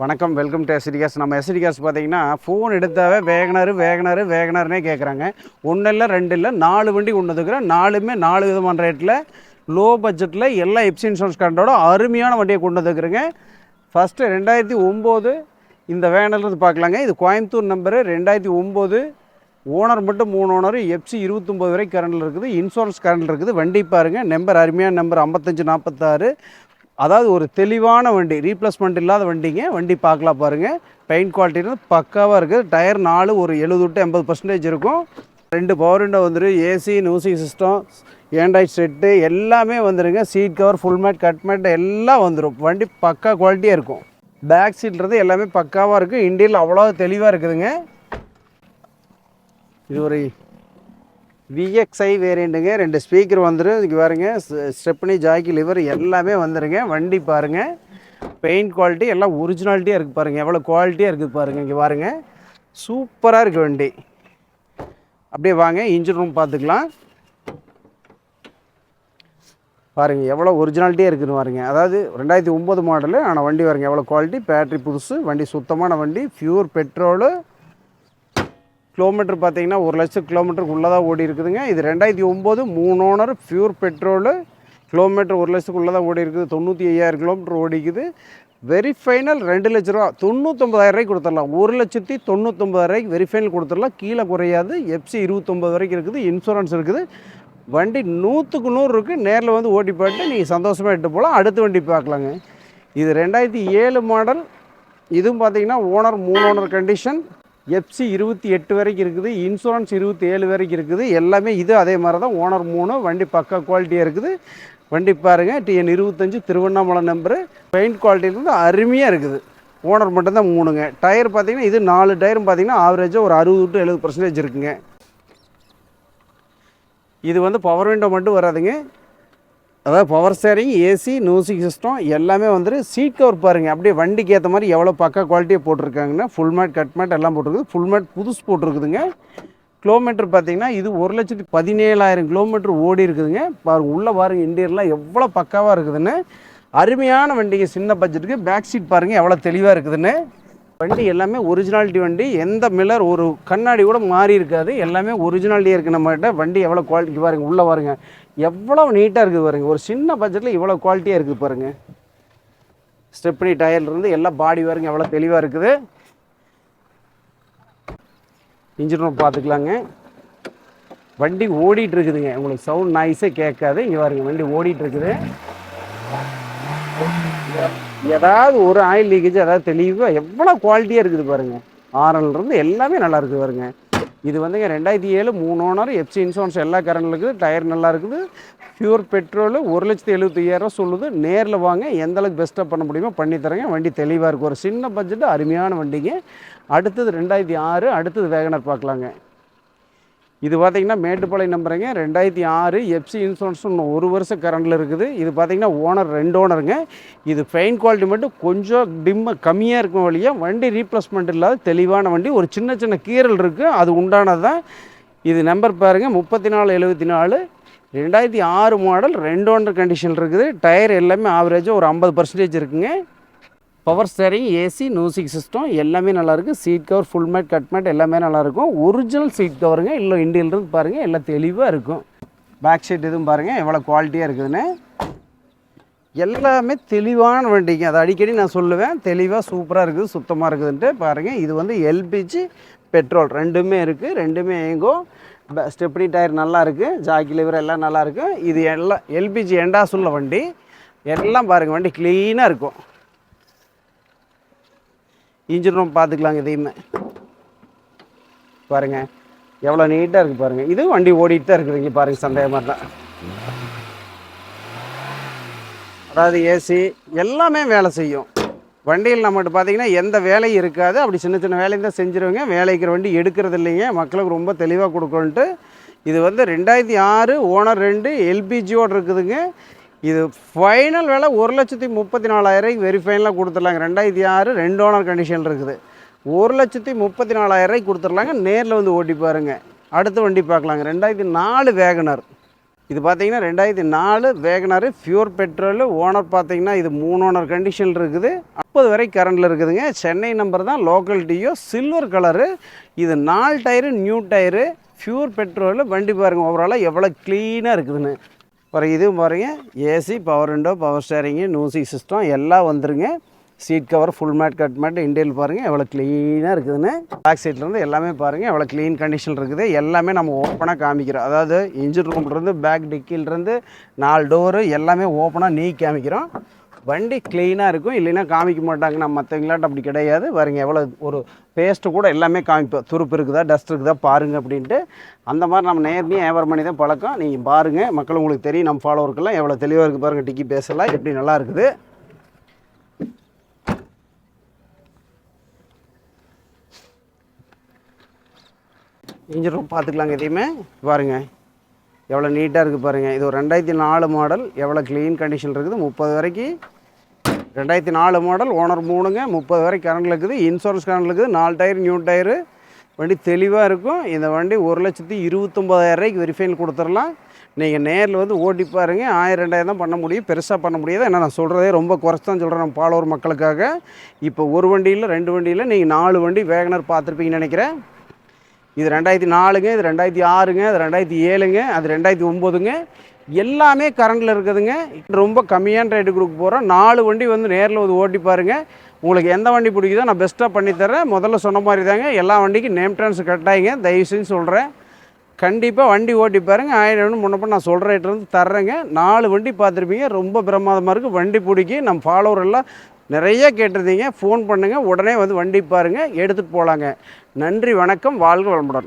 வணக்கம், welcome to ST case. நம்ம ST case பார்த்தீங்கன்னா ஃபோன் எடுத்தாவே வேகனர்னே கேட்குறாங்க. ஒன்றும் இல்லை, ரெண்டு இல்லை, 4 வண்டி கொண்டு வந்துக்கிறேன். 4மே 4 விதமான ரேட்டில், லோ பட்ஜெட்டில், எல்லா எப்சி இன்சூரன்ஸ் கரண்டோட அருமையான வண்டியை கொண்டு வந்துக்கிறேங்க. ஃபஸ்ட்டு 2009 இந்த வேகனர்லேருந்து பார்க்கலாங்க. இது கோயம்புத்தூர் நம்பரு, 2009. ஓனர் மட்டும் 3 ஓனர். எப்சி 29 வரைக்கும் கரண்டில் இருக்குது, இன்சூரன்ஸ் கரண்டில் இருக்குது. வண்டி பாருங்கள், நம்பர் அருமையான நம்பர் 5546. அதாவது ஒரு தெளிவான வண்டி, ரீப்ளேஸ்மெண்ட் இல்லாத வண்டிங்க. வண்டி பார்க்கலாம் பாருங்கள். பெயிண்ட் குவாலிட்டி பக்காவாக இருக்குது. டயர் 4 ஒரு 70-80% இருக்கும். 2 பவர் விண்டோ வந்துடும். AC, music system, Android set எல்லாமே வந்துடுங்க. Seat cover, full mat, cut mat எல்லாம் வந்துடும். வண்டி பக்கா குவாலிட்டியாக இருக்கும். பேக் சீட்றது எல்லாமே பக்காவாக இருக்குது. இண்டியல் அவ்வளோ தெளிவாக இருக்குதுங்க. இது ஒரு விஎக்ஸ்ஐ வேரியண்ட்டுங்க. 2 ஸ்பீக்கர் வந்துடும். இதுக்கு பாருங்க, ஸ்டெப்னி, ஜாக்கி, லிவர் எல்லாமே வந்துடுங்க. வண்டி பாருங்கள், பெயிண்ட் குவாலிட்டி எல்லாம் ஒரிஜினாலிட்டியாக இருக்குது பாருங்கள். எவ்வளோ குவாலிட்டியாக இருக்குது பாருங்கள். இங்கே பாருங்கள், சூப்பராக இருக்குது வண்டி. அப்படியே வாங்க, இன்ஜின் ரூம் பார்த்துக்கலாம். பாருங்கள் எவ்வளோ ஒரிஜினாலிட்டியாக இருக்குதுன்னு பாருங்கள். அதாவது 2009 மாடலு, ஆனால் வண்டி பாருங்கள் எவ்வளோ குவாலிட்டி. பேட்ரி புதுசு, வண்டி சுத்தமான வண்டி, பியூர் பெட்ரோலு. கிலோமீட்டர் பார்த்தீங்கன்னா 1,00,000 கிலோமீட்டருக்கு உள்ளதாக ஓடி இருக்குதுங்க. இது 2009, 3 ஓனர், பியூர் பெட்ரோலு. கிலோமீட்டர் 1,00,000 உள்ளதாக ஓடி இருக்குது. 95,000 கிலோமீட்டர் ஓடிக்குது. வெரி ஃபைனல் 2 லட்ச ரூபா, 99,000 கொடுத்துடலாம். 1,99,000 வெரி ஃபைனல் கொடுத்துடலாம். கீழே குறையாது. எப்சி 29 வரைக்கும் இருக்குது, இன்சூரன்ஸ் இருக்குது. வண்டி 100க்கு 100 இருக்குது. நேரில் வந்து ஓட்டி போட்டு நீங்கள் சந்தோஷமாக எடுத்து போகலாம். அடுத்த வண்டி பார்க்கலாங்க. இது 2007 மாடல். இதுவும் பார்த்தீங்கன்னா ஓனர் 3 ஓனர் கண்டிஷன். எப்சி 28 வரைக்கும் இருக்குது, இன்சூரன்ஸ் 27 வரைக்கும் இருக்குது. எல்லாமே இது அதே மாதிரி தான். ஓனர் 3. வண்டி பக்கா குவாலிட்டியாக இருக்குது. வண்டி பாருங்கள், TN 25 திருவண்ணாமலை நம்பரு. பெயிண்ட் குவாலிட்டியிலேருந்து அருமையாக இருக்குது. ஓனர் மட்டும்தான் 3ங்க. டயர் பார்த்தீங்கன்னா இது 4 டயரும் பார்த்தீங்கன்னா ஆவரேஜாக ஒரு 60-70% இருக்குங்க. இது வந்து பவர் விண்டோ மட்டும் வராதுங்க. அதாவது power steering, AC, music system எல்லாமே வந்துட்டு. சீட் கவர் பாருங்கள், அப்படியே வண்டிக்கு ஏற்ற மாதிரி எவ்வளோ பக்கா குவாலிட்டியாக போட்டிருக்காங்கன்னா. ஃபுல் மேட், கட் மேட் எல்லாம் போட்டிருக்குது. ஃபுல் மேட் புதுசு போட்டிருக்குதுங்க. கிலோமீட்டர் பார்த்தீங்கன்னா இது 1,17,000 கிலோமீட்டர் ஓடி இருக்குதுங்க. பாருங்கள் உள்ளே பாருங்கள், இன்டீரியர்லாம் எவ்வளோ பக்காவாக இருக்குதுன்னு. அருமையான வண்டிங்க சின்ன பட்ஜெட்டுக்கு. பேக் சீட் பாருங்கள் எவ்வளோ தெளிவாக இருக்குதுன்னு. வண்டி எல்லாமே ஒரிஜினாலிட்டி வண்டி. எந்த மில்லர் ஒரு கண்ணாடி கூட மாறி இருக்காது. எல்லாமே ஒரிஜினாலிட்டியாக இருக்குது நம்மகிட்ட. வண்டி எவ்வளோ குவாலிட்டி பாருங்கள். உள்ளே பாருங்கள் எவ்வளோ நீட்டாக இருக்குது பாருங்கள். ஒரு சின்ன பட்ஜெட்டில் இவ்வளோ குவாலிட்டியாக இருக்குது பாருங்கள். ஸ்டெப்னி டயர்லேருந்து எல்லா பாடி பாருங்கள் எவ்வளோ தெளிவாக இருக்குது. இன்ஜின் ரூம் பார்த்துக்கலாங்க. வண்டி ஓடிட்டு இருக்குதுங்க. உங்களுக்கு சவுண்ட் நாய்ஸே கேட்காது. இங்கே பாருங்கள், வண்டி ஓடிட்டு இருக்குது. ஏதாவது ஒரு ஆயில் லீக்கேஜ் ஏதாவது தெளிவாக எவ்வளோ குவாலிட்டியாக இருக்குது பாருங்கள். ஆரன்லேருந்து எல்லாமே நல்லா இருக்குது பாருங்கள். இது வந்துங்க 2007 3 ஓனர், எப்சி இன்சூரன்ஸ் எல்லா கரண்டில் இருக்குது. டயர் நல்லா இருக்குது. Pure petrol. 1,75,000 சொல்லுது. நேரில் வாங்க, எந்தளவுக்கு பெஸ்ட்டாக பண்ண முடியுமோ பண்ணித்தரேங்க. வண்டி தெளிவாக இருக்கும். ஒரு சின்ன பட்ஜெட்டு அருமையான வண்டிங்க. அடுத்தது 2006. அடுத்தது வேகனர் பார்க்கலாங்க. இது பார்த்தீங்கன்னா மேட்டுப்பாளையம் நம்புறேங்க. 2006 எப்சி இன்சூரன்ஸ் இன்னும் 1 வருஷம் கரண்டில் இருக்குது. இது பார்த்தீங்கன்னா ஓனர் 2 ஓனருங்க. இது பெயிண்ட் குவாலிட்டி மட்டும் கொஞ்சம் கம்மியாக இருக்கும் வழியாக. வண்டி ரீப்ளேஸ்மெண்ட் இல்லாத தெளிவான வண்டி. ஒரு சின்ன சின்ன கீரல் இருக்குது, அது உண்டானது தான். இது நம்பர் பாருங்கள் 3474. 2006 மாடல், 2 ஓனர் கண்டிஷன் இருக்குது. டயர் எல்லாமே ஆவரேஜாக ஒரு 50% இருக்குங்க. Power steering, AC, music system எல்லாமே நல்லாயிருக்கு. Seat cover, full mat, cut mat எல்லாமே நல்லாயிருக்கும். ஒரிஜினல் சீட் கவருங்க. இல்லை இண்டியன்றது பாருங்கள் எல்லாம் தெளிவாக இருக்கும். பேக் சீட் இதுவும் பாருங்கள் எவ்வளோ குவாலிட்டியாக இருக்குதுன்னு. எல்லாமே தெளிவான வண்டிங்க. அதை அடிக்கடி நான் சொல்லுவேன், தெளிவாக சூப்பராக இருக்குது, சுத்தமாக இருக்குதுன்ட்டு. பாருங்கள், இது வந்து எல்பிஜி, பெட்ரோல் ரெண்டுமே இருக்குது. ரெண்டுமே இயங்கும். ஸ்டெப்னி டயர் நல்லா இருக்குது. ஜாக்கி லிவர் எல்லாம் நல்லாயிருக்கு. இது எல்லாம் எல்பிஜி எண்டாஸ் உள்ள வண்டி. எல்லாம் பாருங்கள், வண்டி க்ளீனாக இருக்கும். இன்ஜின் ரூம் பார்த்துக்கலாங்க. இதையுமே பாருங்கள் எவ்வளோ நீட்டாக இருக்குது பாருங்கள். இது வண்டி ஓடிட்டு தான் இருக்குது. இங்கே பாருங்கள், சந்தேகமாக தான். அதாவது ஏசி எல்லாமே வேலை செய்யும். வண்டியில் நம்மகிட்ட பார்த்தீங்கன்னா எந்த வேலையும் இருக்காது. அப்படி சின்ன சின்ன வேலையும் தான் செஞ்சுருவீங்க. வேலைக்கிற வண்டி எடுக்கிறது இல்லைங்க. மக்களுக்கு ரொம்ப தெளிவாக கொடுக்கணுன்ட்டு. இது வந்து 2006 ஓனர் 2 எல்பிஜியோடு இருக்குதுங்க. இது ஃபைனல் விலை 1,34,000 வெரி ஃபைனலாக கொடுத்துடலாங்க. 2006 2 ஓனர் கண்டிஷன் இருக்குது. 1,34,000 கொடுத்துடலாங்க. நேரில் வந்து ஓட்டி பாருங்கள். அடுத்த வண்டி பார்க்கலாங்க. 2004 வேகனர். இது பார்த்தீங்கன்னா 2004 வேகனார் பியூர் பெட்ரோல். ஓனர் பார்த்தீங்கன்னா இது 3 ஓனர் கண்டிஷனில் இருக்குது. 50 வரை கரண்டில் இருக்குதுங்க. சென்னை நம்பர் தான், லோக்கல் டியோ, சில்வர் கலரு. இது 4 tyre new tyre, pure petrol. வண்டி பாருங்கள் ஓவராலாக எவ்வளோ க்ளீனாக இருக்குதுன்னு. பாருங்கள் இதுவும் பாருங்கள், AC, power window, power steering, music system எல்லாம் வந்துருங்க. Seat cover, full mat, cut mat, இண்டியல் பாருங்கள் எவ்வளோ க்ளீனாக இருக்குதுன்னு. பேக் சைட்லேருந்து எல்லாமே பாருங்கள் எவ்வளோ க்ளீன் கண்டிஷன் இருக்குது. எல்லாமே நம்ம ஓப்பனாக காமிக்கிறோம். அதாவது இன்ஜின் ரூம்லேருந்து, பேக் டிக்கிலேருந்து 4 டோரு எல்லாமே ஓப்பனாக நீ காமிக்கிறோம். வண்டி க்ளீனாக இருக்கும். இல்லைன்னா காமிக்க மாட்டாங்க. நம்ம மற்றவங்களாட்ட அப்படி கிடையாது. பாருங்க எவ்வளோ ஒரு பேஸ்ட்டு கூட எல்லாமே காமிப்போம். துருப்பு இருக்குதா, டஸ்ட் இருக்குதா பாருங்கள் அப்படின்ட்டு. அந்த மாதிரி நம்ம நேர்மையாக வியாபாரம் பண்ணி தான் பழக்கம். நீங்கள் பாருங்கள், மக்கள் உங்களுக்கு தெரியும். நம்ம ஃபாலோவருக்கெல்லாம் எவ்வளோ தெளிவாக இருக்குது பாருங்கள். டிக்கி பேசலாம் எப்படி நல்லா இருக்குது. இன்ஜின் ரூம் பார்த்துக்கலாங்க. இதையுமே பாருங்கள் எவ்வளோ நீட்டாக இருக்குது பாருங்கள். இது ஒரு 2004 மாடல். எவ்வளோ க்ளீன் கண்டிஷன் இருக்குது. 30 வரைக்கும் 2004 மாடல். ஓனர் 3ங்க. 30 வரைக்கும் கரண்டில் இருக்குது. இன்சூரன்ஸ் கரண்டில் இருக்குது. 4 டயர் நியூ டயரு. வண்டி தெளிவாக இருக்கும். இந்த வண்டி 1,29,000 வெரிஃபைன் கொடுத்துடலாம். நீங்கள் நேரில் வந்து ஓட்டி பாருங்க. 1000 2000 தான் பண்ண முடியும். பெருசாக பண்ண முடியாது. ஏன்னா நான் சொல்கிறதே ரொம்ப குறைச்சி தான் சொல்கிறேன் நம்ம ஃபாலோவர் மக்களுக்காக. இப்போ ஒரு வண்டியில் 2 வண்டியில் நீங்கள் 4 வண்டி வேகனர் பார்த்துருப்பீங்கன்னு நினைக்கிறேன். இது 2004ங்க, இது 2006ங்க, அது 2007ங்க, அது 2009ங்க. எல்லாமே கரண்டில் இருக்குதுங்க. ரொம்ப கம்மியான ரேட்டு கொடுக்க போகிறோம். 4 வண்டி வந்து நேரில் வந்து ஓட்டி பாருங்கள். உங்களுக்கு எந்த வண்டி பிடிக்குதோ நான் பெஸ்ட்டாக பண்ணித்தரேன். முதல்ல சொன்ன மாதிரி தாங்க எல்லா வண்டிக்கும் நேம் ட்ரான்ஸ் கட்டாயிங்க. தயவுசெய்து சொல்கிறேன். கண்டிப்பாக வண்டி ஓட்டி பாருங்கள். 1000 முன்னப்போ நான் சொல்கிற ரேட்டு வந்து தர்றேங்க. 4 வண்டி பார்த்துருப்பீங்க. ரொம்ப பிரமாதமாக இருக்குது. வண்டி பிடிக்கும். நம்ம ஃபாலோவர் எல்லாம் நிறைய கேட்டிருந்தீங்க. ஃபோன் பண்ணுங்கள். உடனே வந்து வண்டி பாருங்கள், எடுத்துகிட்டு போகலாங்க. நன்றி, வணக்கம், வாழ்க வளமுடன்.